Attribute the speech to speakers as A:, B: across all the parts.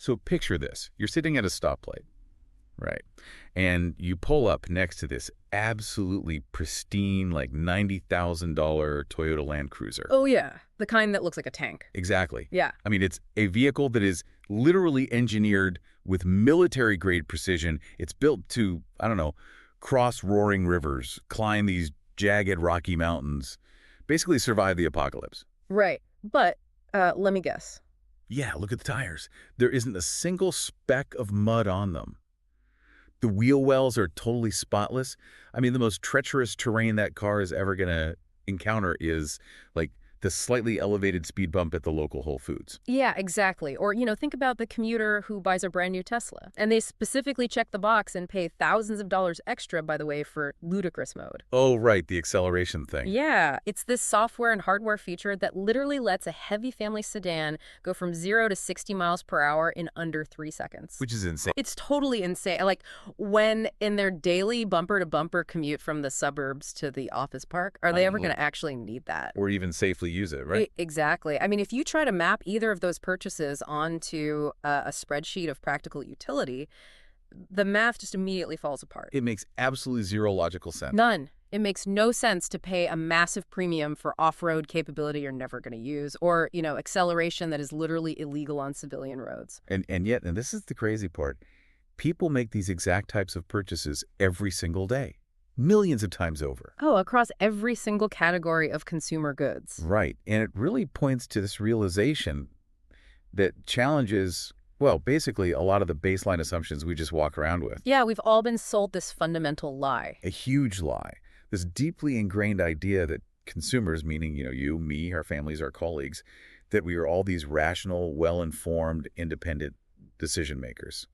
A: So picture this. You're sitting at a stoplight, right? And you pull up next to this absolutely pristine, like $90,000 Toyota Land Cruiser.
B: Oh, yeah. The kind that looks like a tank.
A: Exactly.
B: Yeah.
A: I mean, it's a vehicle that is literally engineered with military-grade precision. It's built to, I don't know, cross roaring rivers, climb these jagged rocky mountains, basically survive the apocalypse.
B: Right. But let me guess.
A: Yeah, look at the tires. There isn't a single speck of mud on them. The wheel wells are totally spotless. I mean, the most treacherous terrain that car is ever going to encounter is like the slightly elevated speed bump at the local Whole Foods.
B: Yeah, exactly. Or, think about the commuter who buys a brand new Tesla. And they specifically check the box and pay thousands of dollars extra, by the way, for ludicrous mode.
A: Oh, right, the acceleration thing.
B: Yeah, it's this software and hardware feature that literally lets a heavy family sedan go from 0 to 60 miles per hour in under 3 seconds.
A: Which is insane.
B: It's totally insane. Like, when in their daily bumper-to-bumper commute from the suburbs to the office park, are they ever going to actually need that?
A: Or even safely use it, right?
B: Exactly. I mean, if you try to map either of those purchases onto a spreadsheet of practical utility, the math just immediately falls apart.
A: It makes absolutely zero logical sense.
B: None. It makes no sense to pay a massive premium for off-road capability you're never going to use, or, acceleration that is literally illegal on civilian roads.
A: And yet, and this is the crazy part, people make these exact types of purchases every single day. Millions of times over.
B: Oh, across every single category of consumer goods.
A: Right. And it really points to this realization that challenges, well, basically a lot of the baseline assumptions we just walk around with.
B: Yeah, we've all been sold this fundamental lie.
A: A huge lie. This deeply ingrained idea that consumers, meaning, you, me, our families, our colleagues, that we are all these rational, well-informed, independent decision makers.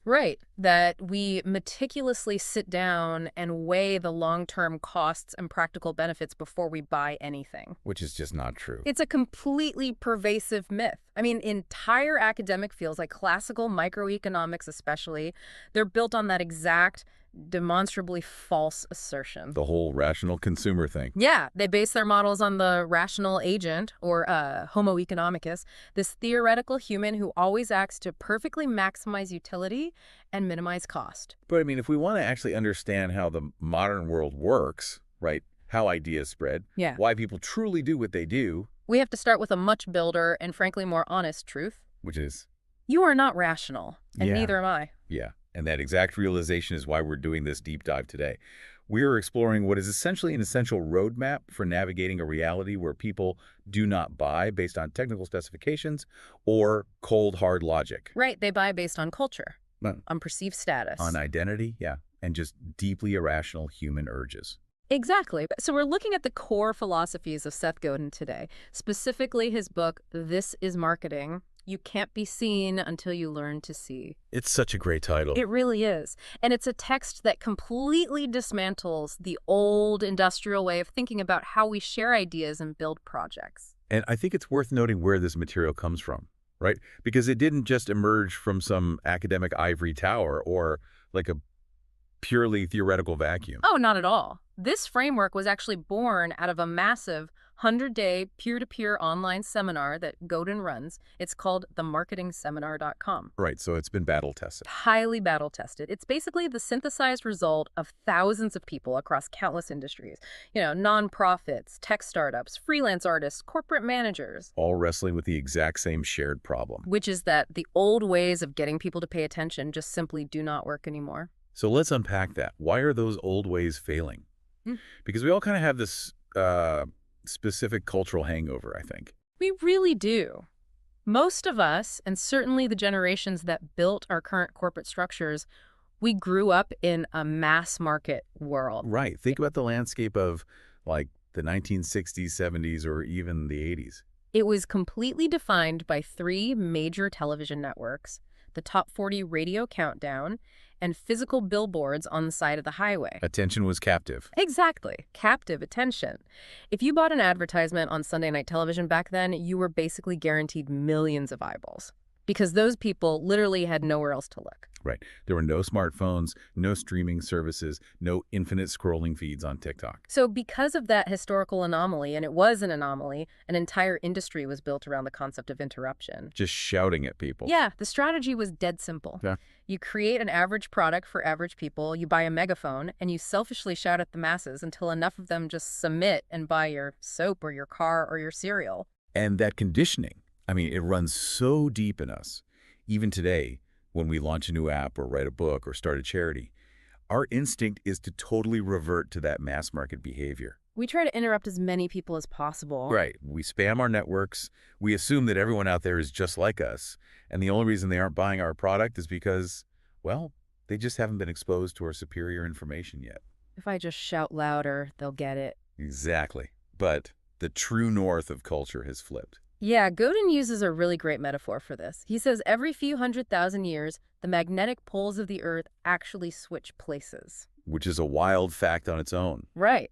B: Right, that we meticulously sit down and weigh the long-term costs and practical benefits before we buy anything.
A: Which is just not true.
B: It's a completely pervasive myth. I mean, entire academic fields, like classical microeconomics especially, they're built on that exact demonstrably false assertion.
A: The whole rational consumer thing.
B: Yeah, they base their models on the rational agent, or Homo economicus, this theoretical human who always acts to perfectly maximize utility and minimize cost.
A: But I mean, if we want to actually understand how the modern world works, right, how ideas spread,
B: yeah,
A: why people truly do what they do,
B: we have to start with a much bolder and frankly more honest truth.
A: Which is?
B: You are not rational, and neither am I.
A: Yeah. And that exact realization is why we're doing this deep dive today. We are exploring what is essentially an essential roadmap for navigating a reality where people do not buy based on technical specifications or cold, hard logic.
B: Right. They buy based on culture, on perceived status.
A: On identity, yeah, and just deeply irrational human urges.
B: Exactly. So we're looking at the core philosophies of Seth Godin today, specifically his book, This is Marketing. You can't be seen until you learn to see.
A: It's such a great title.
B: It really is. And it's a text that completely dismantles the old industrial way of thinking about how we share ideas and build projects.
A: And I think it's worth noting where this material comes from, right? Because it didn't just emerge from some academic ivory tower or like a purely theoretical vacuum.
B: Oh, not at all. This framework was actually born out of a massive 100-day peer-to-peer online seminar that Godin runs. It's called themarketingseminar.com.
A: Right, so it's been battle-tested.
B: Highly battle-tested. It's basically the synthesized result of thousands of people across countless industries. Nonprofits, tech startups, freelance artists, corporate managers.
A: All wrestling with the exact same shared problem.
B: Which is that the old ways of getting people to pay attention just simply do not work anymore.
A: So let's unpack that. Why are those old ways failing? Because we all kind of have this specific cultural hangover, I think.
B: We really do. Most of us, and certainly the generations that built our current corporate structures, we grew up in a mass market world.
A: Right. Think about the landscape of like the 1960s, 70s, or even the 80s.
B: It was completely defined by 3 major television networks, the Top 40 radio countdown, and physical billboards on the side of the highway.
A: Attention was captive.
B: Exactly. Captive attention. If you bought an advertisement on Sunday night television back then, you were basically guaranteed millions of eyeballs because those people literally had nowhere else to look.
A: Right. There were no smartphones, no streaming services, no infinite scrolling feeds on TikTok.
B: So because of that historical anomaly, and it was an anomaly, an entire industry was built around the concept of interruption.
A: Just shouting at people.
B: Yeah, the strategy was dead simple.
A: Yeah.
B: You create an average product for average people, you buy a megaphone, and you selfishly shout at the masses until enough of them just submit and buy your soap or your car or your cereal.
A: And that conditioning, I mean, it runs so deep in us. Even today, when we launch a new app or write a book or start a charity, our instinct is to totally revert to that mass market behavior.
B: We try to interrupt as many people as possible.
A: Right. We spam our networks. We assume that everyone out there is just like us. And the only reason they aren't buying our product is because, well, they just haven't been exposed to our superior information yet.
B: If I just shout louder, they'll get it.
A: Exactly. But the true north of culture has flipped.
B: Yeah, Godin uses a really great metaphor for this. He says every few 100,000 years, the magnetic poles of the Earth actually switch places.
A: Which is a wild fact on its own.
B: Right.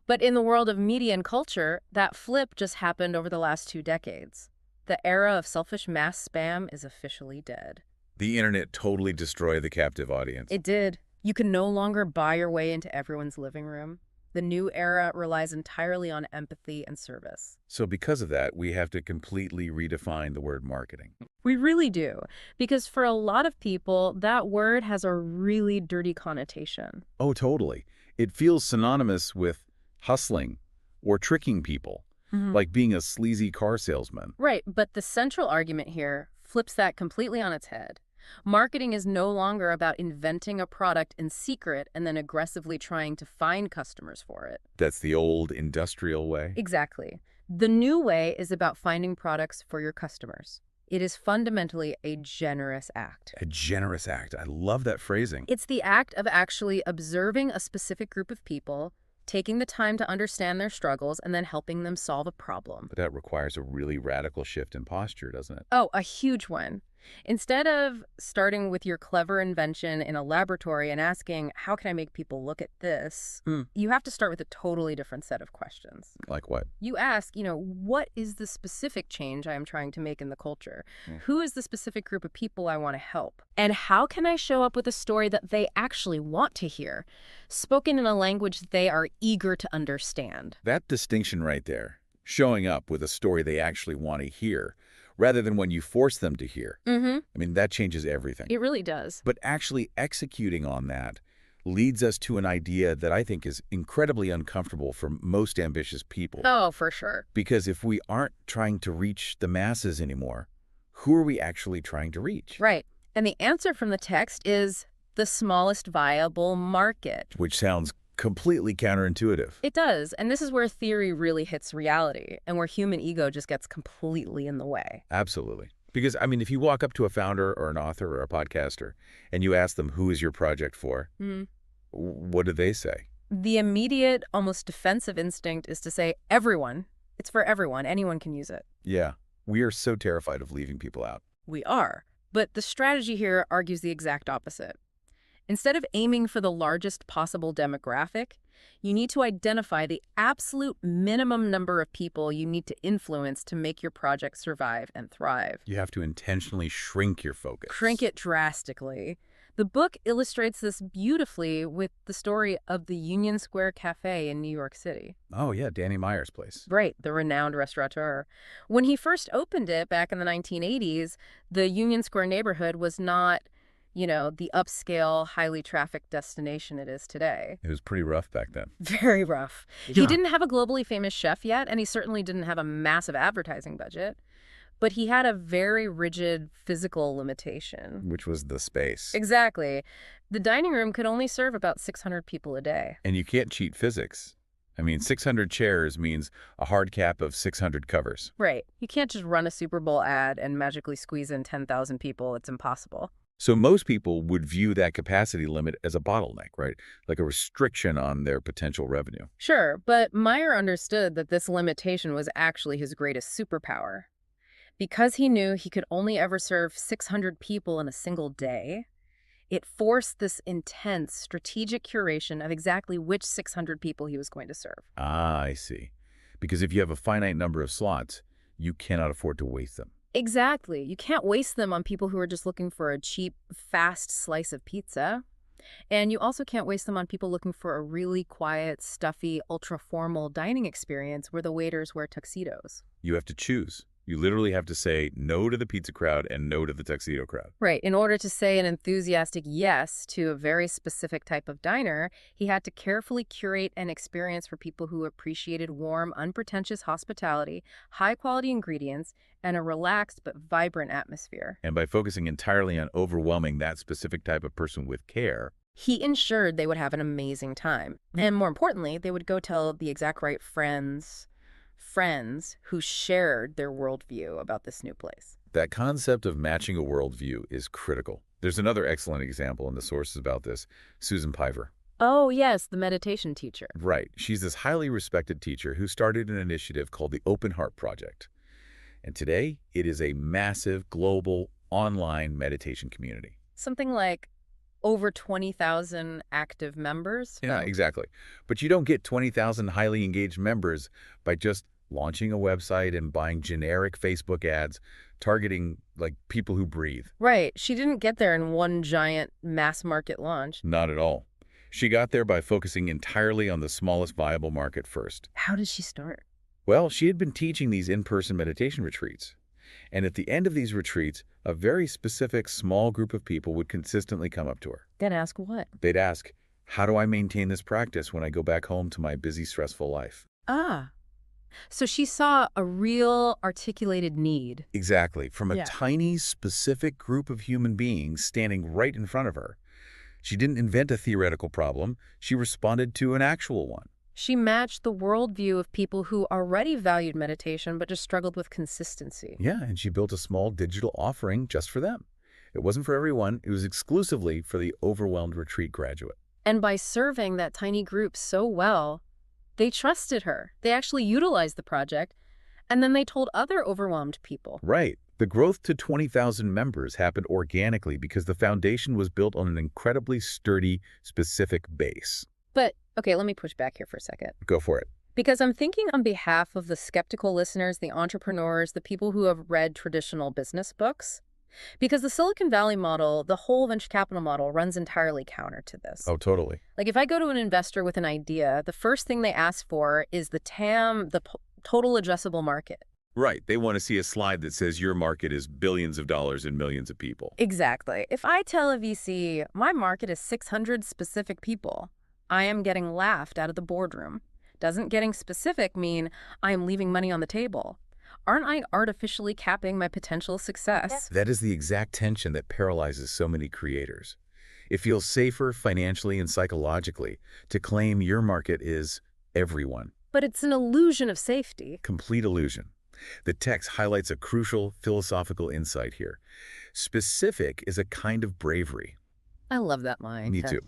B: But in the world of media and culture, that flip just happened over the last 2 decades. The era of selfish mass spam is officially dead.
A: The internet totally destroyed the captive audience.
B: It did. You can no longer buy your way into everyone's living room. The new era relies entirely on empathy and service.
A: So because of that, we have to completely redefine the word marketing.
B: We really do, because for a lot of people, that word has a really dirty connotation.
A: Oh, totally. It feels synonymous with hustling or tricking people, like being a sleazy car salesman.
B: Right, but the central argument here flips that completely on its head. Marketing is no longer about inventing a product in secret and then aggressively trying to find customers for it.
A: That's the old industrial way.
B: Exactly. The new way is about finding products for your customers. It is fundamentally a generous act.
A: A generous act. I love that phrasing.
B: It's the act of actually observing a specific group of people, taking the time to understand their struggles, and then helping them solve a problem.
A: But that requires a really radical shift in posture, doesn't it?
B: Oh, a huge one. Instead of starting with your clever invention in a laboratory and asking, how can I make people look at this? You have to start with a totally different set of questions.
A: Like what?
B: You ask, what is the specific change I am trying to make in the culture? Who is the specific group of people I want to help? And how can I show up with a story that they actually want to hear, spoken in a language they are eager to understand?
A: That distinction right there, showing up with a story they actually want to hear, rather than when you force them to hear. I mean, that changes everything.
B: It really does.
A: But actually executing on that leads us to an idea that I think is incredibly uncomfortable for most ambitious people.
B: Oh, for sure.
A: Because if we aren't trying to reach the masses anymore, who are we actually trying to reach?
B: Right. And the answer from the text is the smallest viable market.
A: Which sounds completely counterintuitive.
B: It does. And this is where theory really hits reality and where human ego just gets completely in the way.
A: Absolutely. Because, I mean, if you walk up to a founder or an author or a podcaster and you ask them, who is your project for? What do they say?
B: The immediate, almost defensive instinct is to say, everyone. It's for everyone. Anyone can use it.
A: Yeah. We are so terrified of leaving people out.
B: We are. But the strategy here argues the exact opposite. Instead of aiming for the largest possible demographic, you need to identify the absolute minimum number of people you need to influence to make your project survive and thrive.
A: You have to intentionally shrink your focus.
B: Shrink it drastically. The book illustrates this beautifully with the story of the Union Square Cafe in New York City.
A: Oh, yeah, Danny Meyer's place.
B: Right, the renowned restaurateur. When he first opened it back in the 1980s, the Union Square neighborhood was not the upscale, highly trafficked destination it is today.
A: It was pretty rough back then.
B: Very rough.
A: Yeah.
B: He didn't have a globally famous chef yet, and he certainly didn't have a massive advertising budget. But he had a very rigid physical limitation.
A: Which was the space.
B: Exactly. The dining room could only serve about 600 people a day.
A: And you can't cheat physics. I mean, 600 chairs means a hard cap of 600 covers.
B: Right. You can't just run a Super Bowl ad and magically squeeze in 10,000 people. It's impossible.
A: So most people would view that capacity limit as a bottleneck, right? Like a restriction on their potential revenue.
B: Sure, but Meyer understood that this limitation was actually his greatest superpower. Because he knew he could only ever serve 600 people in a single day, it forced this intense strategic curation of exactly which 600 people he was going to serve.
A: Ah, I see. Because if you have a finite number of slots, you cannot afford to waste them.
B: Exactly. You can't waste them on people who are just looking for a cheap, fast slice of pizza. And you also can't waste them on people looking for a really quiet, stuffy, ultra-formal dining experience where the waiters wear tuxedos.
A: You have to choose. You literally have to say no to the pizza crowd and no to the tuxedo crowd.
B: Right. In order to say an enthusiastic yes to a very specific type of diner, he had to carefully curate an experience for people who appreciated warm, unpretentious hospitality, high-quality ingredients, and a relaxed but vibrant atmosphere.
A: And by focusing entirely on overwhelming that specific type of person with care,
B: He ensured they would have an amazing time. And more importantly, they would go tell the exact right friends who shared their worldview about this new place.
A: that concept of matching a worldview is critical. There's another excellent example in the sources about this, Susan Piver.
B: Oh, yes, the meditation teacher.
A: Right. She's this highly respected teacher who started an initiative called the Open Heart Project. And today, it is a massive global online meditation community.
B: Something like over 20,000 active members?
A: Yeah, exactly. But you don't get 20,000 highly engaged members by just launching a website and buying generic Facebook ads targeting like people who breathe.
B: Right. She didn't get there in one giant mass market launch.
A: Not at all. She got there by focusing entirely on the smallest viable market first.
B: How did she start?
A: Well, she had been teaching these in-person meditation retreats. And at the end of these retreats, a very specific small group of people would consistently come up to her.
B: Then ask what?
A: They'd ask, how do I maintain this practice when I go back home to my busy, stressful life?
B: Ah. So she saw a real articulated need.
A: Exactly. From a
B: Yeah.
A: tiny, specific group of human beings standing right in front of her. She didn't invent a theoretical problem. She responded to an actual one.
B: She matched the worldview of people who already valued meditation but just struggled with consistency.
A: Yeah, and she built a small digital offering just for them. It wasn't for everyone. It was exclusively for the overwhelmed retreat graduate.
B: And by serving that tiny group so well, they trusted her. They actually utilized the project, and then they told other overwhelmed people.
A: Right. The growth to 20,000 members happened organically because the foundation was built on an incredibly sturdy, specific base.
B: But, okay, let me push back here for a second.
A: Go for it.
B: Because I'm thinking on behalf of the skeptical listeners, the entrepreneurs, the people who have read traditional business books. Because the Silicon Valley model, the whole venture capital model, runs entirely counter to this.
A: Oh, totally.
B: Like if I go to an investor with an idea, the first thing they ask for is the TAM, the total addressable market.
A: Right. They want to see a slide that says your market is billions of dollars and millions of people.
B: Exactly. If I tell a VC, my market is 600 specific people, I am getting laughed out of the boardroom. Doesn't getting specific mean I am leaving money on the table? Aren't I artificially capping my potential success?
A: That is the exact tension that paralyzes so many creators. It feels safer financially and psychologically to claim your market is everyone.
B: But it's an illusion of safety.
A: Complete illusion. The text highlights a crucial philosophical insight here. Specific is a kind of bravery.
B: I love that line.
A: Me too.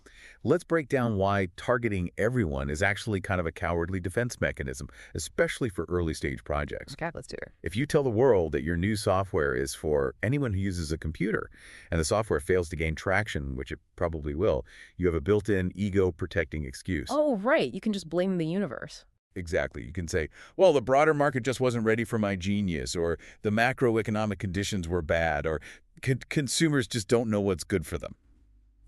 A: Let's break down why targeting everyone is actually kind of a cowardly defense mechanism, especially for early-stage projects.
B: Okay, let's do it.
A: If you tell the world that your new software is for anyone who uses a computer, and the software fails to gain traction, which it probably will, you have a built-in ego-protecting excuse.
B: Oh, right. You can just blame the universe.
A: Exactly. You can say, well, the broader market just wasn't ready for my genius, or the macroeconomic conditions were bad, or consumers just don't know what's good for them.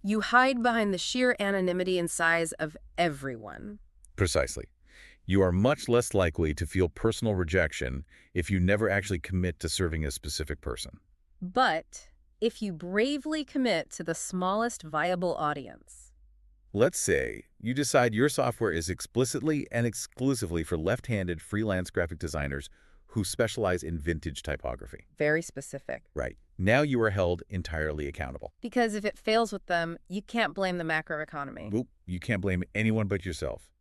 B: You hide behind the sheer anonymity and size of everyone.
A: Precisely. You are much less likely to feel personal rejection if you never actually commit to serving a specific person.
B: But if you bravely commit to the smallest viable audience.
A: Let's say you decide your software is explicitly and exclusively for left-handed freelance graphic designers who specialize in vintage typography.
B: Very specific.
A: Right. Now you are held entirely accountable.
B: Because if it fails with them, you can't blame the macroeconomy.
A: Oop, you can't blame anyone but yourself.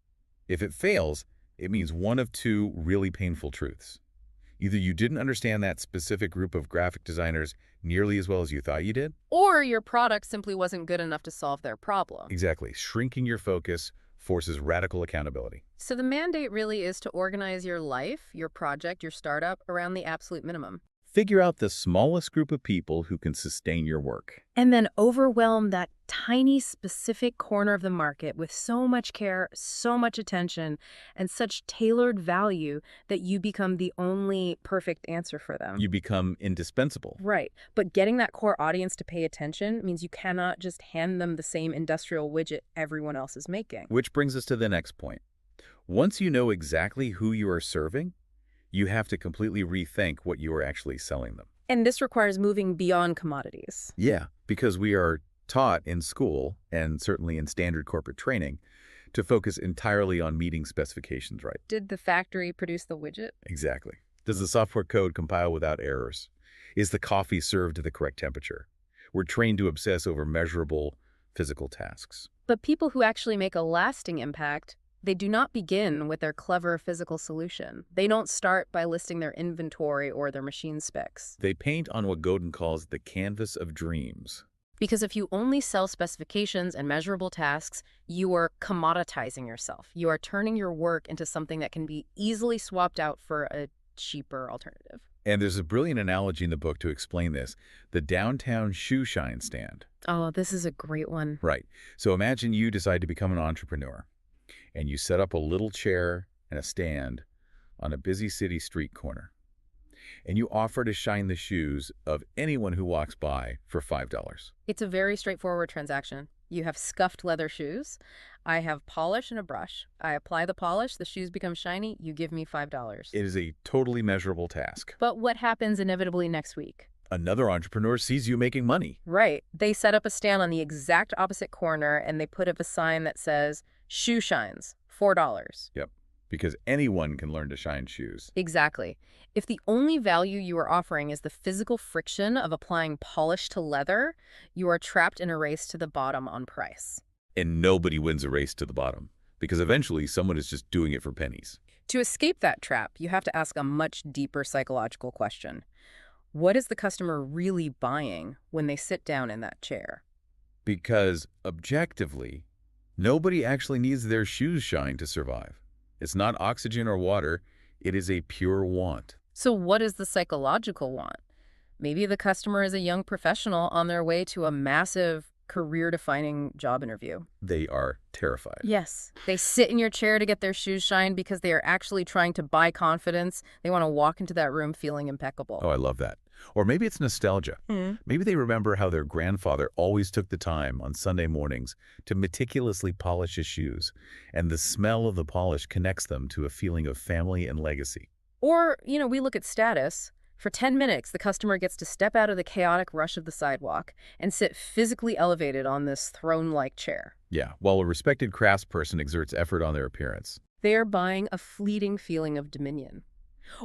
A: If it fails, it means one of two really painful truths. Either you didn't understand that specific group of graphic designers nearly as well as you thought you did.
B: Or your product simply wasn't good enough to solve their problem.
A: Exactly. Shrinking your focus forces radical accountability.
B: So the mandate really is to organize your life, your project, your startup around the absolute minimum.
A: Figure out the smallest group of people who can sustain your work.
B: And then overwhelm that tiny specific corner of the market with so much care, so much attention, and such tailored value that you become the only perfect answer for them.
A: You become indispensable.
B: Right. But getting that core audience to pay attention means you cannot just hand them the same industrial widget everyone else is making.
A: Which brings us to the next point. Once you know exactly who you are serving, you have to completely rethink what you are actually selling them.
B: And this requires moving beyond commodities.
A: Yeah, because we are taught in school, and certainly in standard corporate training, to focus entirely on meeting specifications, right?
B: Did the factory produce the widget?
A: Exactly. Does the software code compile without errors? Is the coffee served to the correct temperature? We're trained to obsess over measurable physical tasks.
B: But people who actually make a lasting impact, they do not begin with their clever physical solution. They don't start by listing their inventory or their machine specs.
A: They paint on what Godin calls the canvas of dreams.
B: Because if you only sell specifications and measurable tasks, you are commoditizing yourself. You are turning your work into something that can be easily swapped out for a cheaper alternative.
A: And there's a brilliant analogy in the book to explain this: the downtown shoe shine stand.
B: Oh, this is a great one.
A: Right. So imagine you decide to become an entrepreneur, and you set up a little chair and a stand on a busy city street corner, and you offer to shine the shoes of anyone who walks by for $5.
B: It's a very straightforward transaction. You have scuffed leather shoes. I have polish and a brush. I apply the polish, the shoes become shiny, you give me $5.
A: It is a totally measurable task.
B: But what happens inevitably next week?
A: Another entrepreneur sees you making money.
B: Right. They set up a stand on the exact opposite corner and they put up a sign that says, "Shoe shines, $4.
A: Yep, because anyone can learn to shine shoes.
B: Exactly. If the only value you are offering is the physical friction of applying polish to leather, you are trapped in a race to the bottom on price.
A: And nobody wins a race to the bottom, because eventually someone is just doing it for pennies.
B: To escape that trap, you have to ask a much deeper psychological question. What is the customer really buying when they sit down in that chair?
A: Because objectively, nobody actually needs their shoes shined to survive. It's not oxygen or water. It is a pure want.
B: So what is the psychological want? Maybe the customer is a young professional on their way to a massive career-defining job interview.
A: They are terrified.
B: Yes. They sit in your chair to get their shoes shined because they are actually trying to buy confidence. They want to walk into that room feeling impeccable.
A: Oh, I love that. Or maybe it's nostalgia. Maybe they remember how their grandfather always took the time on Sunday mornings to meticulously polish his shoes, and the smell of the polish connects them to a feeling of family and legacy.
B: Or, we look at status. For 10 minutes, the customer gets to step out of the chaotic rush of the sidewalk and sit physically elevated on this throne-like chair.
A: Yeah, while a respected craftsperson exerts effort on their appearance.
B: They are buying a fleeting feeling of dominion.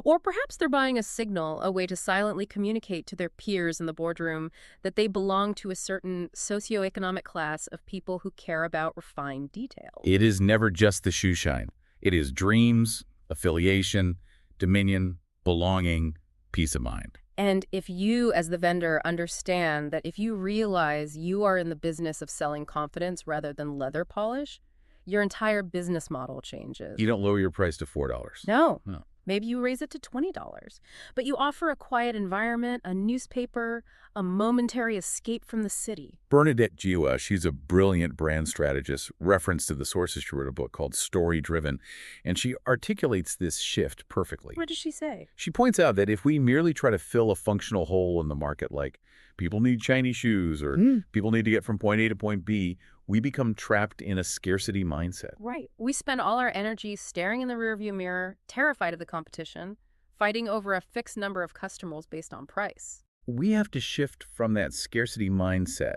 B: Or perhaps they're buying a signal, a way to silently communicate to their peers in the boardroom that they belong to a certain socioeconomic class of people who care about refined details.
A: It is never just the shoe shine. It is dreams, affiliation, dominion, belonging, peace of mind.
B: And if you, as the vendor, understand that if you realize you are in the business of selling confidence rather than leather polish, your entire business model changes.
A: You don't lower your price to $4.
B: No.
A: No.
B: Maybe you raise it to $20. But you offer a quiet environment, a newspaper, a momentary escape from the city.
A: Bernadette Jiwa, she's a brilliant brand strategist, reference to the sources. She wrote a book called Story Driven, and she articulates this shift perfectly.
B: What does she say?
A: She points out that if we merely try to fill a functional hole in the market, like people need shiny shoes or people need to get from point A to point B, we become trapped in a scarcity mindset.
B: Right. We spend all our energy staring in the rearview mirror, terrified of the competition, fighting over a fixed number of customers based on price.
A: We have to shift from that scarcity mindset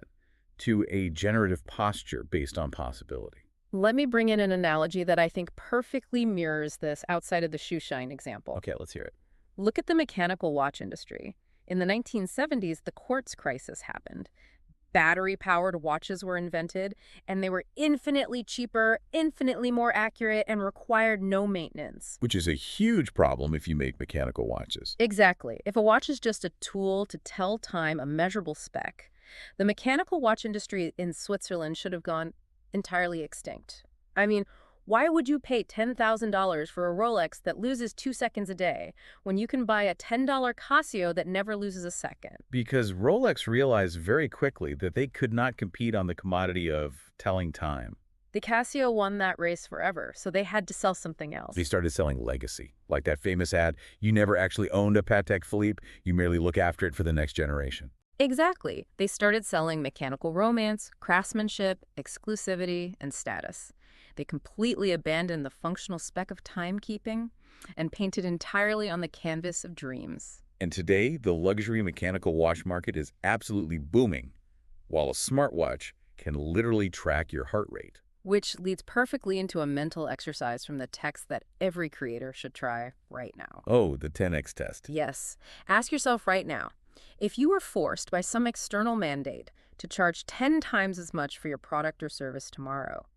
A: to a generative posture based on possibility.
B: Let me bring in an analogy that I think perfectly mirrors this outside of the shoe shine example.
A: Okay, let's hear it.
B: Look at the mechanical watch industry. In the 1970s, the quartz crisis happened. Battery-powered watches were invented, and they were infinitely cheaper, infinitely more accurate, and required no maintenance.
A: Which is a huge problem if you make mechanical watches.
B: Exactly. If a watch is just a tool to tell time, a measurable spec, the mechanical watch industry in Switzerland should have gone entirely extinct. I mean, Why would you pay $10,000 for a Rolex that loses 2 seconds a day when you can buy a $10 Casio that never loses a second?
A: Because Rolex realized very quickly that they could not compete on the commodity of telling time.
B: The Casio won that race forever, so they had to sell something
A: They
B: else.
A: started selling legacy, like that famous ad, "You never actually owned a Patek Philippe, you merely look after it for the next generation."
B: Exactly. They started selling mechanical romance, craftsmanship, exclusivity, and status. They completely abandoned the functional spec of timekeeping and painted entirely on the canvas of dreams.
A: And today, the luxury mechanical watch market is absolutely booming, while a smartwatch can literally track your heart rate.
B: Which leads perfectly into a mental exercise from the text that every creator should try right now.
A: Oh, the 10x test.
B: Yes. Ask yourself right now, if you were forced by some external mandate to charge 10 times as much for your product or service tomorrow,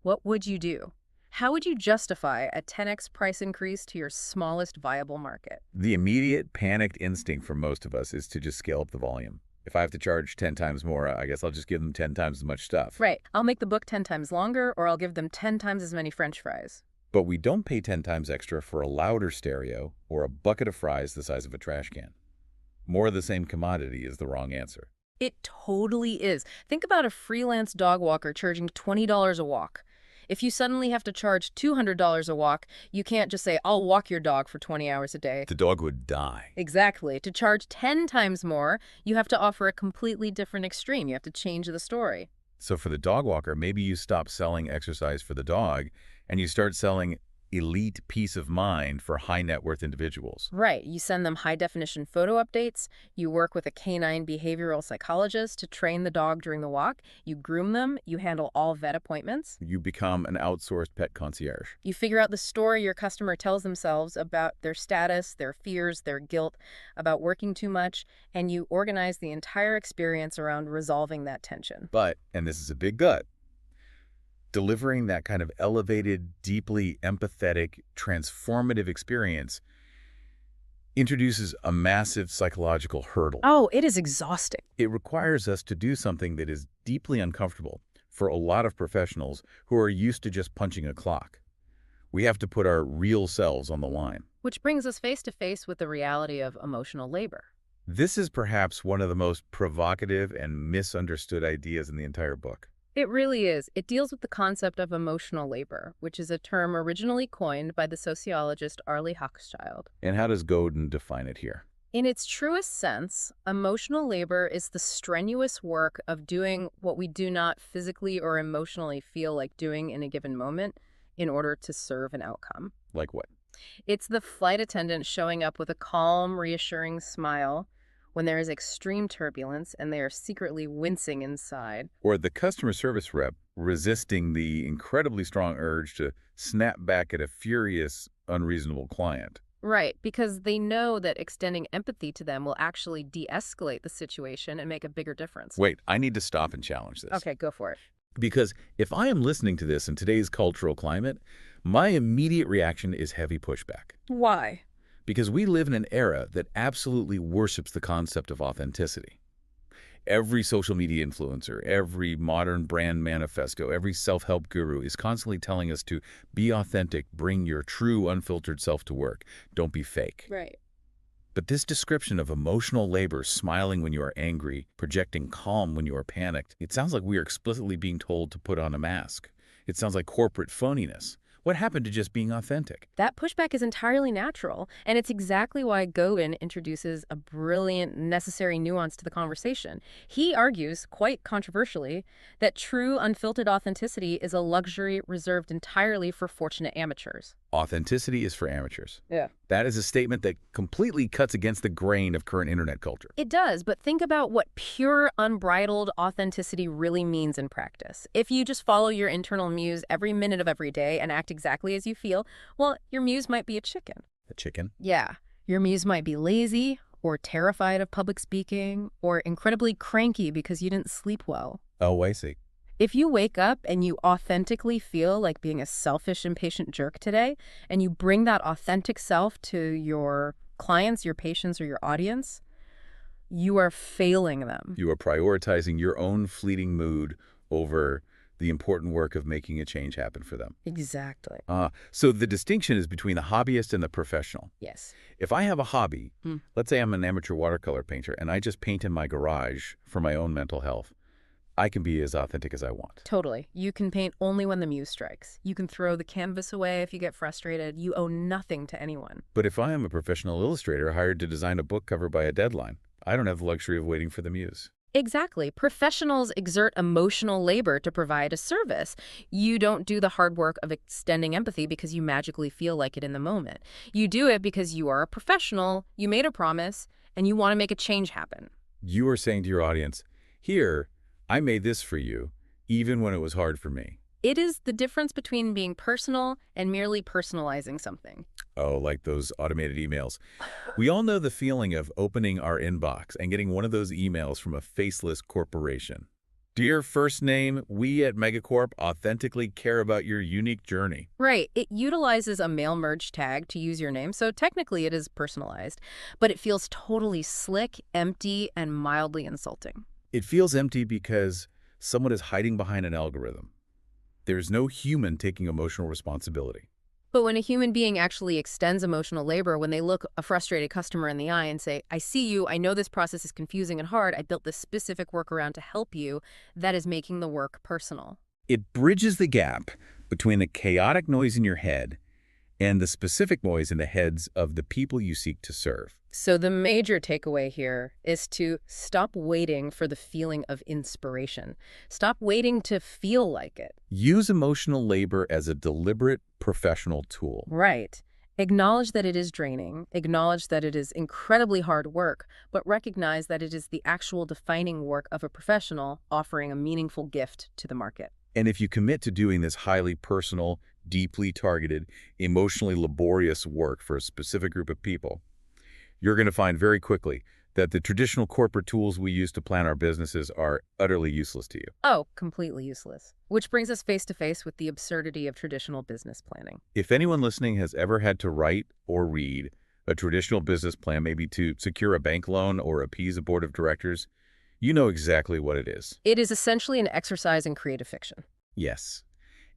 B: what would you do? How would you justify a 10x price increase to your smallest viable market?
A: The immediate panicked instinct for most of us is to just scale up the volume. If I have to charge 10 times more, I guess I'll just give them 10 times as much stuff.
B: Right. I'll make the book 10 times longer, or I'll give them 10 times as many French fries.
A: But we don't pay 10 times extra for a louder stereo or a bucket of fries the size of a trash can. More of the same commodity is the wrong answer.
B: It totally is. Think about a freelance dog walker charging $20 a walk. If you suddenly have to charge $200 a walk, you can't just say, I'll walk your dog for 20 hours a day.
A: The dog would die.
B: Exactly. To charge 10 times more, you have to offer a completely different extreme. You have to change the story.
A: So for the dog walker, maybe you stop selling exercise for the dog and you start selling elite peace of mind for high net worth individuals.
B: Right. You send them high-definition photo updates. You work with a canine behavioral psychologist to train the dog during the walk. You groom them. You handle all vet appointments.
A: You become an outsourced pet concierge.
B: You figure out the story your customer tells themselves about their status, their fears, their guilt, about working too much, and you organize the entire experience around resolving that tension.
A: But, and this is a big but, delivering that kind of elevated, deeply empathetic, transformative experience introduces a massive psychological hurdle.
B: Oh, it is exhausting.
A: It requires us to do something that is deeply uncomfortable for a lot of professionals who are used to just punching a clock. We have to put our real selves on the line.
B: Which brings us face to face with the reality of emotional labor.
A: This is perhaps one of the most provocative and misunderstood ideas in the entire book.
B: It really is. It deals with the concept of emotional labor, which is a term originally coined by the sociologist Arlie Hochschild.
A: And how does Godin define it here?
B: In its truest sense, emotional labor is the strenuous work of doing what we do not physically or emotionally feel like doing in a given moment in order to serve an outcome.
A: Like what?
B: It's the flight attendant showing up with a calm, reassuring smile when there is extreme turbulence and they are secretly wincing inside.
A: Or the customer service rep resisting the incredibly strong urge to snap back at a furious, unreasonable client.
B: Right, because they know that extending empathy to them will actually de-escalate the situation and make a bigger difference.
A: Wait, I need to stop and challenge this.
B: Okay, go for it.
A: Because if I am listening to this in today's cultural climate, my immediate reaction is heavy pushback.
B: Why?
A: Because we live in an era that absolutely worships the concept of authenticity. Every social media influencer, every modern brand manifesto, every self-help guru is constantly telling us to be authentic, bring your true, unfiltered self to work. Don't be fake.
B: Right.
A: But this description of emotional labor, smiling when you are angry, projecting calm when you are panicked, it sounds like we are explicitly being told to put on a mask. It sounds like corporate phoniness. What happened to just being authentic?
B: That pushback is entirely natural, and it's exactly why Godin introduces a brilliant, necessary nuance to the conversation. He argues, quite controversially, that true, unfiltered authenticity is a luxury reserved entirely for fortunate amateurs.
A: Authenticity is for amateurs.
B: Yeah.
A: That is a statement that completely cuts against the grain of current internet culture.
B: It does, but think about what pure, unbridled authenticity really means in practice. If you just follow your internal muse every minute of every day and act exactly as you feel, well, your muse might be a chicken.
A: A chicken?
B: Yeah. Your muse might be lazy, or terrified of public speaking, or incredibly cranky because you didn't sleep well.
A: Oh, I see.
B: If you wake up and you authentically feel like being a selfish, impatient jerk today, and you bring that authentic self to your clients, your patients, or your audience, you are failing them.
A: You are prioritizing your own fleeting mood over the important work of making a change happen for them.
B: Exactly.
A: So the distinction is between the hobbyist and the professional.
B: Yes.
A: If I have a hobby, let's say I'm an amateur watercolor painter, and I just paint in my garage for my own mental health, I can be as authentic as I want.
B: Totally. You can paint only when the muse strikes. You can throw the canvas away if you get frustrated. You owe nothing to anyone.
A: But if I am a professional illustrator hired to design a book cover by a deadline, I don't have the luxury of waiting for the muse.
B: Exactly. Professionals exert emotional labor to provide a service. You don't do the hard work of extending empathy because you magically feel like it in the moment. You do it because you are a professional, you made a promise, and you want to make a change happen.
A: You are saying to your audience, here, I made this for you, even when it was hard for me.
B: It is the difference between being personal and merely personalizing something.
A: Oh, like those automated emails. We all know the feeling of opening our inbox and getting one of those emails from a faceless corporation. Dear first name, we at Megacorp authentically care about your unique journey.
B: Right. It utilizes a mail merge tag to use your name, so technically it is personalized, but it feels totally slick, empty, and mildly insulting.
A: It feels empty because someone is hiding behind an algorithm. There's no human taking emotional responsibility.
B: But when a human being actually extends emotional labor, when they look a frustrated customer in the eye and say, I see you, I know this process is confusing and hard, I built this specific workaround to help you, that is making the work personal.
A: It bridges the gap between the chaotic noise in your head and the specific noise in the heads of the people you seek to serve.
B: So the major takeaway here is to stop waiting for the feeling of inspiration. Stop waiting to feel like it.
A: Use emotional labor as a deliberate professional tool.
B: Right. Acknowledge that it is draining. Acknowledge that it is incredibly hard work, but recognize that it is the actual defining work of a professional offering a meaningful gift to the market.
A: And if you commit to doing this highly personal, deeply targeted, emotionally laborious work for a specific group of people, you're going to find very quickly that the traditional corporate tools we use to plan our businesses are utterly useless to you.
B: Oh, completely useless. Which brings us face to face with the absurdity of traditional business planning.
A: If anyone listening has ever had to write or read a traditional business plan, maybe to secure a bank loan or appease a board of directors, you know exactly what it is.
B: It is essentially an exercise in creative fiction.
A: Yes.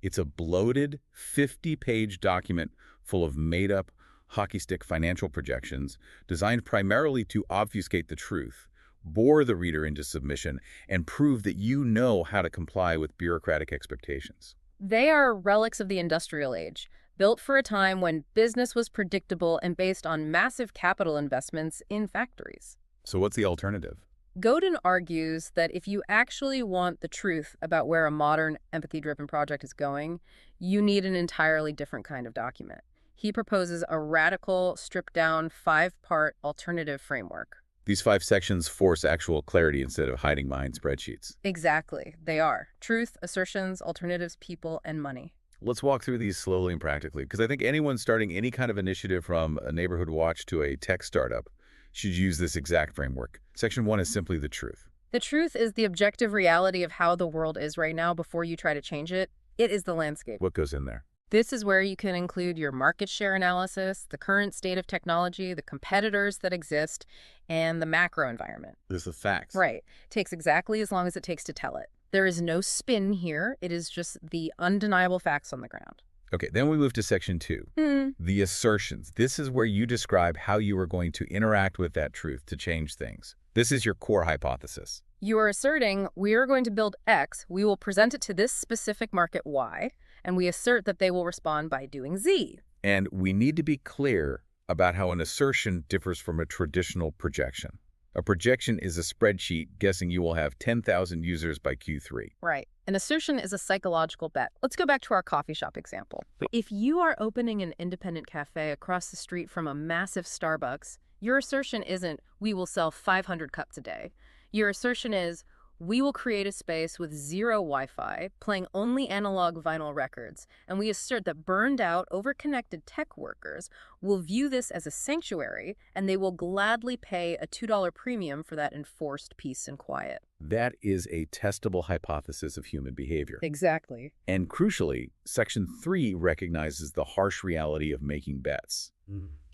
A: It's a bloated 50-page document full of made-up hockey stick financial projections designed primarily to obfuscate the truth, bore the reader into submission, and prove that you know how to comply with bureaucratic expectations.
B: They are relics of the industrial age, built for a time when business was predictable and based on massive capital investments in factories.
A: So what's the alternative?
B: Godin argues that if you actually want the truth about where a modern, empathy-driven project is going, you need an entirely different kind of document. He proposes a radical, stripped-down, 5-part alternative framework.
A: These 5 sections force actual clarity instead of hiding behind spreadsheets.
B: Exactly. They are. Truth, assertions, alternatives, people, and money.
A: Let's walk through these slowly and practically, because I think anyone starting any kind of initiative from a neighborhood watch to a tech startup should use this exact framework. Section 1 is simply the truth.
B: The truth is the objective reality of how the world is right now before you try to change it. It is the landscape.
A: What goes in there?
B: This is where you can include your market share analysis, the current state of technology, the competitors that exist, and the macro environment.
A: There's the facts.
B: Right. Takes exactly as long as it takes to tell it. There is no spin here. It is just the undeniable facts on the ground.
A: Okay, then we move to section 2, the assertions. This is where you describe how you are going to interact with that truth to change things. This is your core hypothesis.
B: You are asserting, we are going to build X, we will present it to this specific market Y, and we assert that they will respond by doing Z.
A: And we need to be clear about how an assertion differs from a traditional projection. A projection is a spreadsheet guessing you will have 10,000 users by Q3.
B: Right. An assertion is a psychological bet. Let's go back to our coffee shop example. If you are opening an independent cafe across the street from a massive Starbucks, your assertion isn't, we will sell 500 cups a day. Your assertion is, we will create a space with zero Wi-Fi, playing only analog vinyl records, and we assert that burned-out, overconnected tech workers will view this as a sanctuary, and they will gladly pay a $2 premium for that enforced peace and quiet.
A: That is a testable hypothesis of human behavior.
B: Exactly.
A: And crucially, Section 3 recognizes the harsh reality of making bets.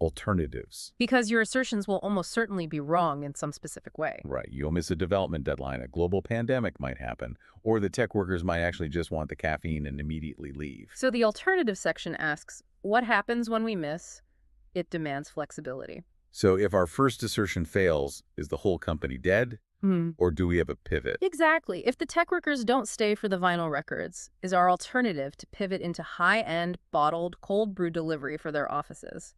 A: alternatives.
B: Because your assertions will almost certainly be wrong in some specific way.
A: Right. You'll miss a development deadline, a global pandemic might happen, or the tech workers might actually just want the caffeine and immediately leave.
B: So the alternative section asks, what happens when we miss? It demands flexibility.
A: So if our first assertion fails, is the whole company dead? Or do we have a pivot?
B: Exactly. If the tech workers don't stay for the vinyl records, is our alternative to pivot into high-end, bottled, cold brew delivery for their offices.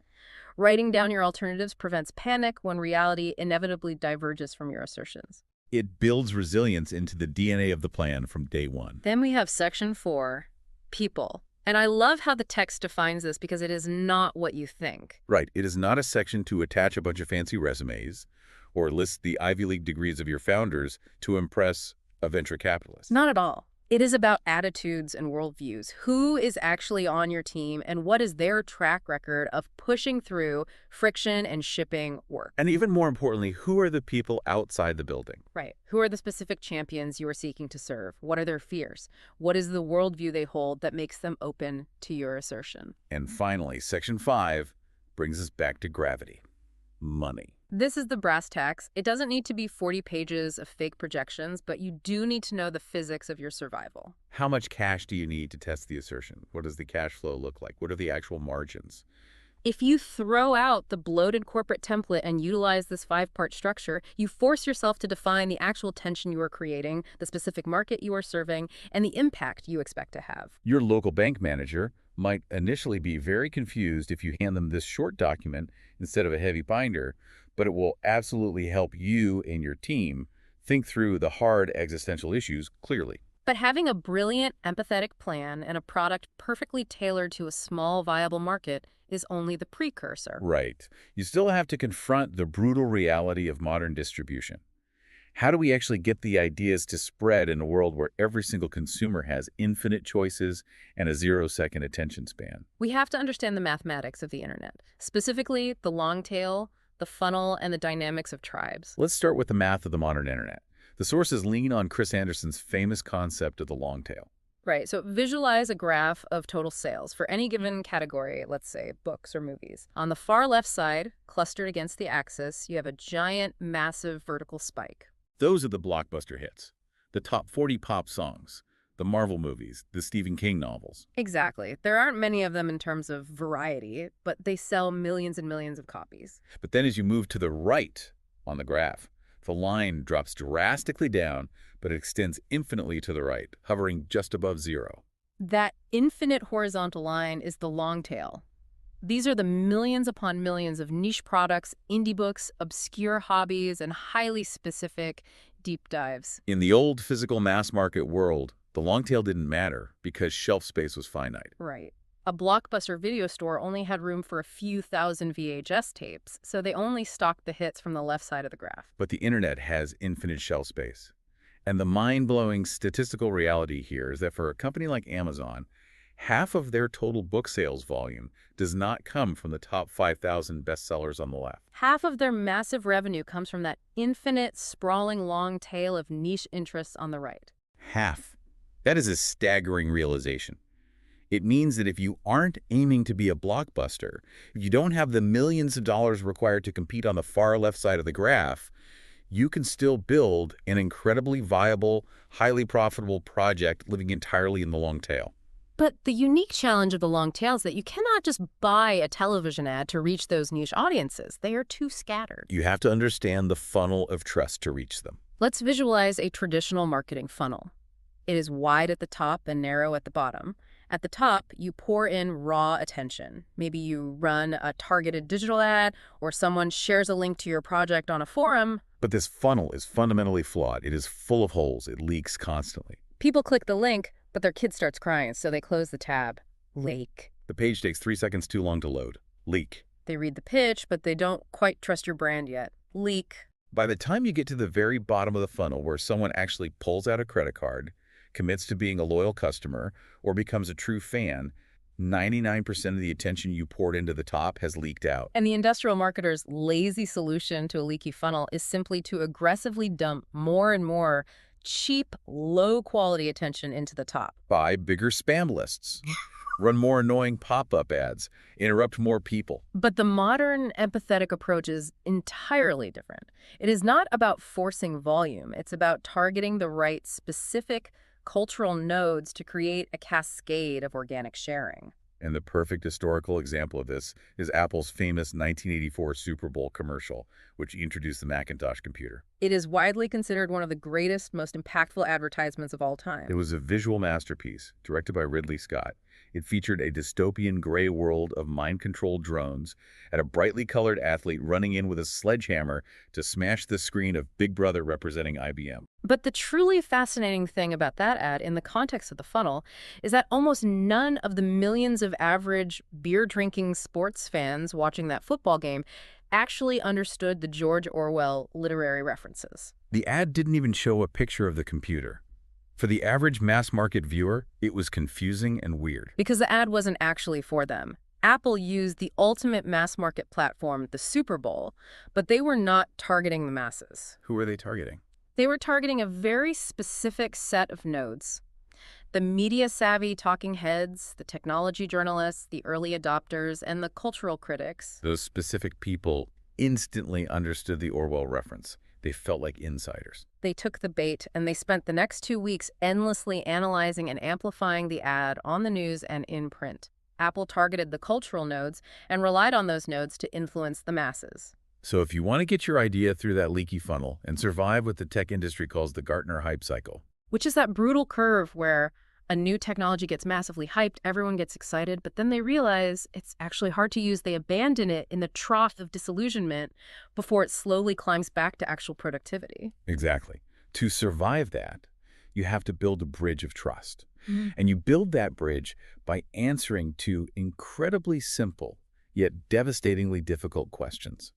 B: Writing down your alternatives prevents panic when reality inevitably diverges from your assertions.
A: It builds resilience into the DNA of the plan from day one.
B: Then we have section 4, people. And I love how the text defines this because it is not what you think.
A: Right. It is not a section to attach a bunch of fancy resumes or list the Ivy League degrees of your founders to impress a venture capitalist.
B: Not at all. It is about attitudes and worldviews. Who is actually on your team and what is their track record of pushing through friction and shipping work?
A: And even more importantly, who are the people outside the building?
B: Right. Who are the specific champions you are seeking to serve? What are their fears? What is the worldview they hold that makes them open to your assertion?
A: And finally, section 5 brings us back to gravity. Money.
B: This is the brass tacks. It doesn't need to be 40 pages of fake projections, but you do need to know the physics of your survival.
A: How much cash do you need to test the assertion? What does the cash flow look like? What are the actual margins?
B: If you throw out the bloated corporate template and utilize this 5-part structure, you force yourself to define the actual tension you are creating, the specific market you are serving, and the impact you expect to have.
A: Your local bank manager might initially be very confused if you hand them this short document instead of a heavy binder, but it will absolutely help you and your team think through the hard existential issues clearly.
B: But having a brilliant, empathetic plan and a product perfectly tailored to a small, viable market is only the precursor.
A: Right. You still have to confront the brutal reality of modern distribution. How do we actually get the ideas to spread in a world where every single consumer has infinite choices and a 0-second attention span?
B: We have to understand the mathematics of the internet, specifically the long tail, the funnel, and the dynamics of tribes.
A: Let's start with the math of the modern internet. The sources lean on Chris Anderson's famous concept of the long tail.
B: Right, so visualize a graph of total sales for any given category, let's say books or movies. On the far left side, clustered against the axis, you have a giant, massive vertical spike.
A: Those are the blockbuster hits, the top 40 pop songs, the Marvel movies, the Stephen King novels.
B: Exactly. There aren't many of them in terms of variety, but they sell millions and millions of copies.
A: But then as you move to the right on the graph, the line drops drastically down, but it extends infinitely to the right, hovering just above zero.
B: That infinite horizontal line is the long tail. These are the millions upon millions of niche products, indie books, obscure hobbies, and highly specific deep dives.
A: In the old physical mass market world, the long tail didn't matter because shelf space was finite.
B: Right. A Blockbuster video store only had room for a few thousand VHS tapes, so they only stocked the hits from the left side of the graph.
A: But the internet has infinite shelf space. And the mind-blowing statistical reality here is that for a company like Amazon, half of their total book sales volume does not come from the top 5,000 bestsellers on the left.
B: Half of their massive revenue comes from that infinite, sprawling long tail of niche interests on the right.
A: Half. That is a staggering realization. It means that if you aren't aiming to be a blockbuster, if you don't have the millions of dollars required to compete on the far left side of the graph, you can still build an incredibly viable, highly profitable project living entirely in the long tail.
B: But the unique challenge of the long tail is that you cannot just buy a television ad to reach those niche audiences. They are too scattered.
A: You have to understand the funnel of trust to reach them.
B: Let's visualize a traditional marketing funnel. It is wide at the top and narrow at the bottom. At the top, you pour in raw attention. Maybe you run a targeted digital ad, or someone shares a link to your project on a forum.
A: But this funnel is fundamentally flawed. It is full of holes. It leaks constantly.
B: People click the link, but their kid starts crying, so they close the tab. Leak.
A: The page takes 3 seconds too long to load. Leak.
B: They read the pitch, but they don't quite trust your brand yet. Leak.
A: By the time you get to the very bottom of the funnel where someone actually pulls out a credit card, commits to being a loyal customer, or becomes a true fan, 99% of the attention you poured into the top has leaked out.
B: And the industrial marketer's lazy solution to a leaky funnel is simply to aggressively dump more and more cheap, low-quality attention into the top.
A: Buy bigger spam lists. run more annoying pop-up ads, interrupt more people.
B: But the modern empathetic approach is entirely different. It is not about forcing volume. It's about targeting the right specific cultural nodes to create a cascade of organic sharing.
A: And the perfect historical example of this is Apple's famous 1984 Super Bowl commercial, which introduced the Macintosh computer.
B: It is widely considered one of the greatest, most impactful advertisements of all
A: It
B: time.
A: was a visual masterpiece, directed by Ridley Scott. It featured a dystopian gray world of mind-controlled drones and a brightly colored athlete running in with a sledgehammer to smash the screen of Big Brother representing IBM.
B: But the truly fascinating thing about that ad in the context of the funnel is that almost none of the millions of average beer-drinking sports fans watching that football game actually understood the George Orwell literary references.
A: The ad didn't even show a picture of the computer. For the average mass-market viewer, it was confusing and weird.
B: Because the ad wasn't actually for them. Apple used the ultimate mass-market platform, the Super Bowl, but they were not targeting the masses.
A: Who are they targeting?
B: They were targeting a very specific set of nodes. The media-savvy talking heads, the technology journalists, the early adopters, and the cultural critics.
A: Those specific people instantly understood the Orwell reference. They felt like insiders.
B: They took the bait, and they spent the next 2 weeks endlessly analyzing and amplifying the ad on the news and in print. Apple targeted the cultural nodes and relied on those nodes to influence the masses.
A: So if you want to get your idea through that leaky funnel and survive what the tech industry calls the Gartner hype cycle,
B: Which is that brutal curve where a new technology gets massively hyped, everyone gets excited, but then they realize it's actually hard to use. They abandon it in the trough of disillusionment before it slowly climbs back to actual productivity.
A: exactly. To survive that, you have to build a bridge of trust.
B: Mhm.
A: And you build that bridge by answering two incredibly simple, yet devastatingly difficult questions.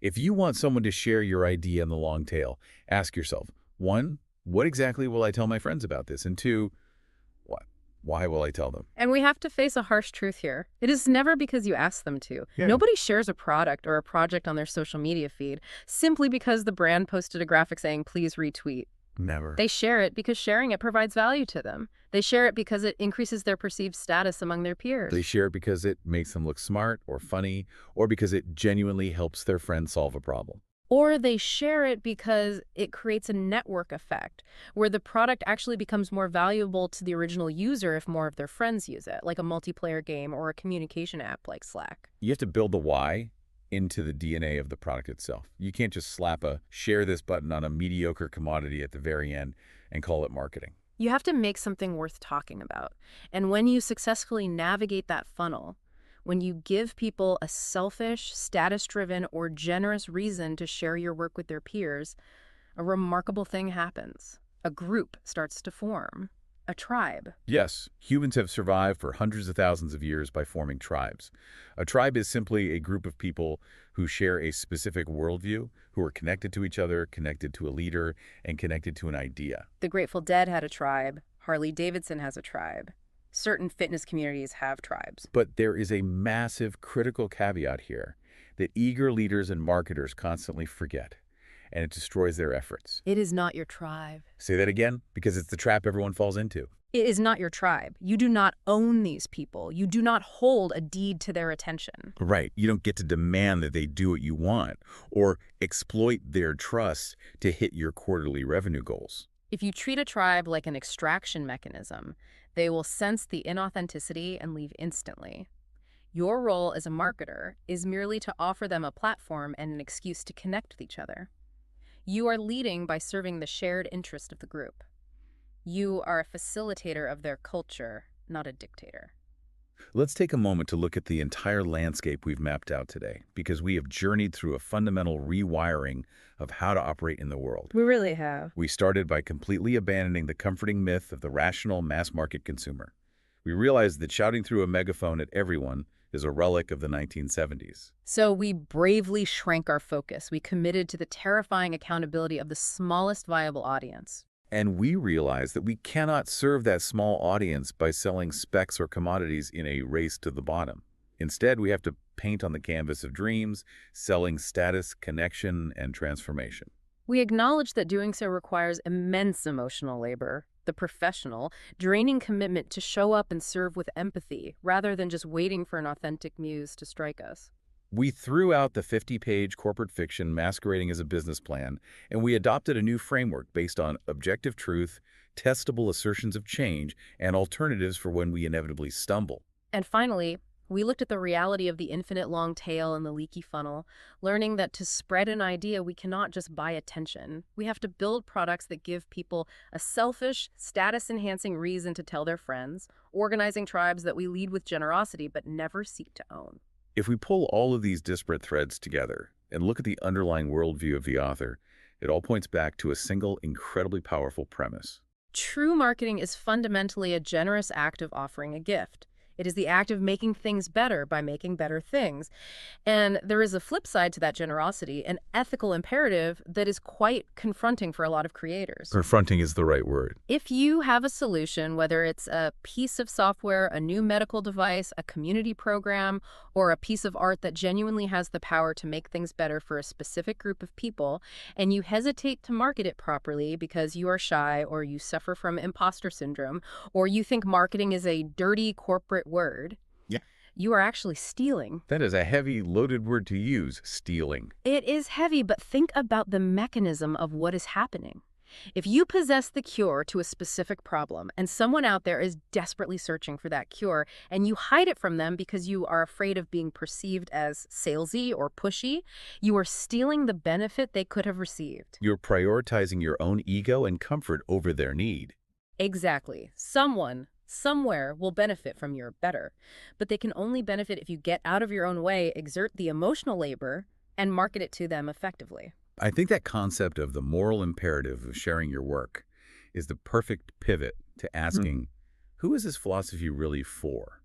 A: If you want someone to share your idea in the long tail, ask yourself, one, what exactly will I tell my friends about this? And two, why will I tell them?
B: And we have to face a harsh truth here. It is never because you ask them to.
A: Yeah.
B: Nobody shares a product or a project on their social media feed simply because the brand posted a graphic saying, please retweet.
A: Never.
B: They share it because sharing it provides value to them. They share it because it increases their perceived status among their peers.
A: They share it because it makes them look smart or funny, or because it genuinely helps their friend solve a problem.
B: Or they share it because it creates a network effect where the product actually becomes more valuable to the original user if more of their friends use it, like a multiplayer game or a communication app like Slack.
A: You have to build the why into the DNA of the product itself. You can't just slap a share this button on a mediocre commodity at the very end and call it marketing.
B: You have to make something worth talking about. And when you successfully navigate that funnel, when you give people a selfish, status-driven, or generous reason to share your work with their peers, a remarkable thing happens. A group starts to form. A tribe.
A: Yes, humans have survived for hundreds of thousands of years by forming tribes. A tribe is simply a group of people who share a specific worldview, who are connected to each other, connected to a leader, and connected to an idea.
B: The Grateful Dead had a tribe. Harley-Davidson has a tribe. Certain fitness communities have tribes.
A: But there is a massive critical caveat here that eager leaders and marketers constantly forget, and it destroys their efforts.
B: It is not your tribe.
A: Say that again, because it's the trap everyone falls into.
B: It is not your tribe. You do not own these people. You do not hold a deed to their attention.
A: Right. You don't get to demand that they do what you want or exploit their trust to hit your quarterly revenue goals.
B: If you treat a tribe like an extraction mechanism, they will sense the inauthenticity and leave instantly. Your role as a marketer is merely to offer them a platform and an excuse to connect with each other. You are leading by serving the shared interest of the group. You are a facilitator of their culture, not a dictator.
A: Let's take a moment to look at the entire landscape we've mapped out today, because we have journeyed through a fundamental rewiring of how to operate in the world.
B: We really have.
A: We started by completely abandoning the comforting myth of the rational mass-market consumer. We realized that shouting through a megaphone at everyone is a relic of the 1970s.
B: So we bravely shrank our focus. We committed to the terrifying accountability of the smallest viable audience.
A: And we realized that we cannot serve that small audience by selling specs or commodities in a race to the bottom. Instead, we have to paint on the canvas of dreams, selling status, connection, and transformation.
B: We acknowledge that doing so requires immense emotional labor. the professional, draining commitment to show up and serve with empathy rather than just waiting for an authentic muse to strike us.
A: We threw out the 50-page corporate fiction masquerading as a business plan, and we adopted a new framework based on objective truth, testable assertions of change, and alternatives for when we inevitably stumble.
B: And finally, we looked at the reality of the infinite long tail and the leaky funnel, learning that to spread an idea, we cannot just buy attention. We have to build products that give people a selfish, status-enhancing reason to tell their friends, organizing tribes that we lead with generosity but never seek to own.
A: If we pull all of these disparate threads together and look at the underlying worldview of the author, it all points back to a single, incredibly powerful premise.
B: True marketing is fundamentally a generous act of offering a gift. It is the act of making things better by making better things. And there is a flip side to that generosity, an ethical imperative that is quite confronting for a lot of creators.
A: Confronting is the right word.
B: If you have a solution, whether it's a piece of software, a new medical device, a community program, or a piece of art that genuinely has the power to make things better for a specific group of people, and you hesitate to market it properly because you are shy or you suffer from imposter syndrome, or you think marketing is a dirty corporate word,
A: Yeah.
B: you are actually stealing.
A: That is a heavy, loaded word to use, stealing.
B: It is heavy, but think about the mechanism of what is happening. If you possess the cure to a specific problem and someone out there is desperately searching for that cure and you hide it from them because you are afraid of being perceived as salesy or pushy, you are stealing the benefit they could have received.
A: You're prioritizing your own ego and comfort over their need.
B: Exactly. Someone, somewhere will benefit from your better, but they can only benefit if you get out of your own way, exert the emotional labor, and market it to them effectively.
A: I think that concept of the moral imperative of sharing your work is the perfect pivot to asking, who is this philosophy really for?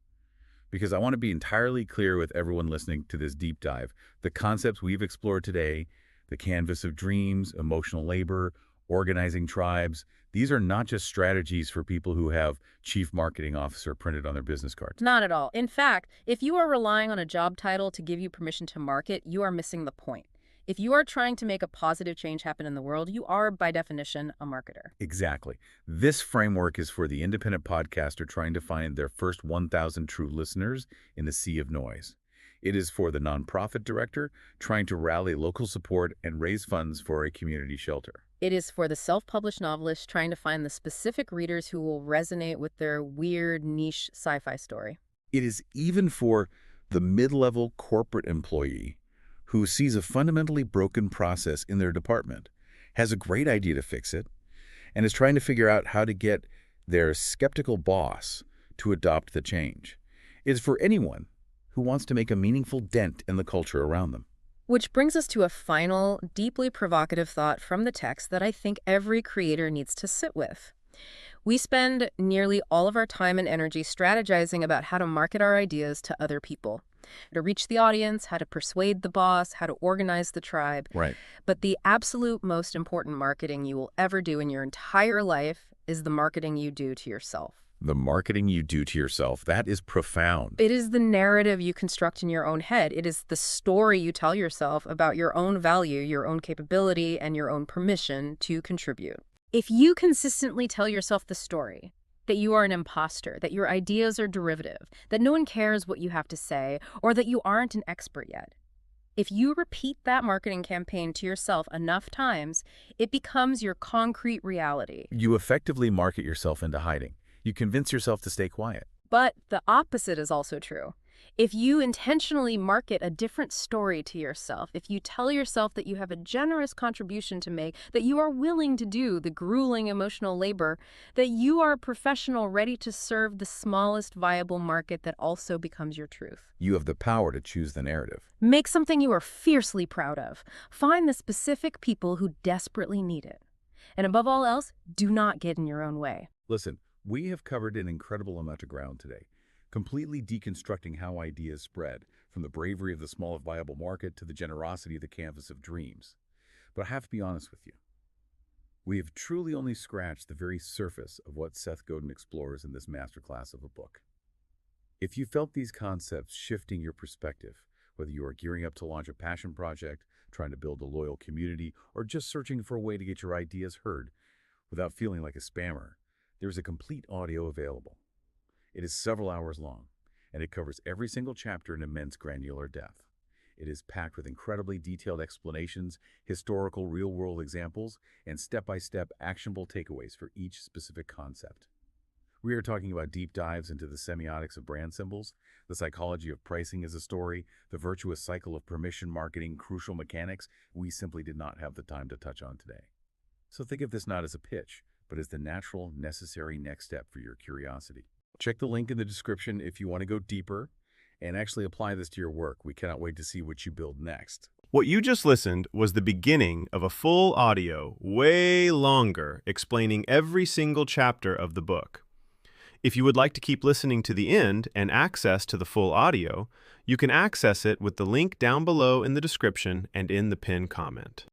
A: Because I want to be entirely clear with everyone listening to this deep dive. The concepts we've explored today, the canvas of dreams, emotional labor, organizing tribes, these are not just strategies for people who have chief marketing officer printed on their business cards.
B: Not at all. In fact, if you are relying on a job title to give you permission to market, you are missing the point. If you are trying to make a positive change happen in the world, you are, by definition, a marketer.
A: Exactly. This framework is for the independent podcaster trying to find their first 1,000 true listeners in the sea of noise. It is for the nonprofit director trying to rally local support and raise funds for a community shelter.
B: It is for the self-published novelist trying to find the specific readers who will resonate with their weird, niche sci-fi story.
A: It is even for the mid-level corporate employee who sees a fundamentally broken process in their department, has a great idea to fix it, and is trying to figure out how to get their skeptical boss to adopt the change. It is for anyone who wants to make a meaningful dent in the culture around them.
B: Which brings us to a final, deeply provocative thought from the text that I think every creator needs to sit with. We spend nearly all of our time and energy strategizing about how to market our ideas to other people, how to reach the audience, how to persuade the boss, how to organize the tribe.
A: Right.
B: But the absolute most important marketing you will ever do in your entire life is the marketing you do to yourself.
A: The marketing you do to yourself, that is profound.
B: It is the narrative you construct in your own head. It is the story you tell yourself about your own value, your own capability, and your own permission to contribute. If you consistently tell yourself the story that you are an imposter, that your ideas are derivative, that no one cares what you have to say, or that you aren't an expert yet, if you repeat that marketing campaign to yourself enough times, it becomes your concrete reality.
A: You effectively market yourself into hiding. You convince yourself to stay quiet.
B: But the opposite is also true. If you intentionally market a different story to yourself, if you tell yourself that you have a generous contribution to make, that you are willing to do the grueling emotional labor, that you are a professional ready to serve the smallest viable market that also becomes your truth.
A: You have the power to choose the narrative.
B: Make something you are fiercely proud of. Find the specific people who desperately need it. And above all else, do not get in your own way.
A: Listen, we have covered an incredible amount of ground today, completely deconstructing how ideas spread, from the bravery of the small viable market to the generosity of the canvas of dreams. But I have to be honest with you. We have truly only scratched the very surface of what Seth Godin explores in this masterclass of a book. If you felt these concepts shifting your perspective, whether you are gearing up to launch a passion project, trying to build a loyal community, or just searching for a way to get your ideas heard without feeling like a spammer, There's a complete audio available. It is several hours long, and it covers every single chapter in immense granular depth. It is packed with incredibly detailed explanations, historical real-world examples, and step-by-step actionable takeaways for each specific concept. We are talking about deep dives into the semiotics of brand symbols, the psychology of pricing as a story, the virtuous cycle of permission marketing, crucial mechanics we simply did not have the time to touch on today. So think of this not as a pitch, but as the natural, necessary next step for your curiosity. Check the link in the description if you want to go deeper and actually apply this to your work. We cannot wait to see what you build next.
C: What you just listened was the beginning of a full audio, way longer, explaining every single chapter of the book. If you would like to keep listening to the end and access to the full audio, you can access it with the link down below in the description and in the pinned comment.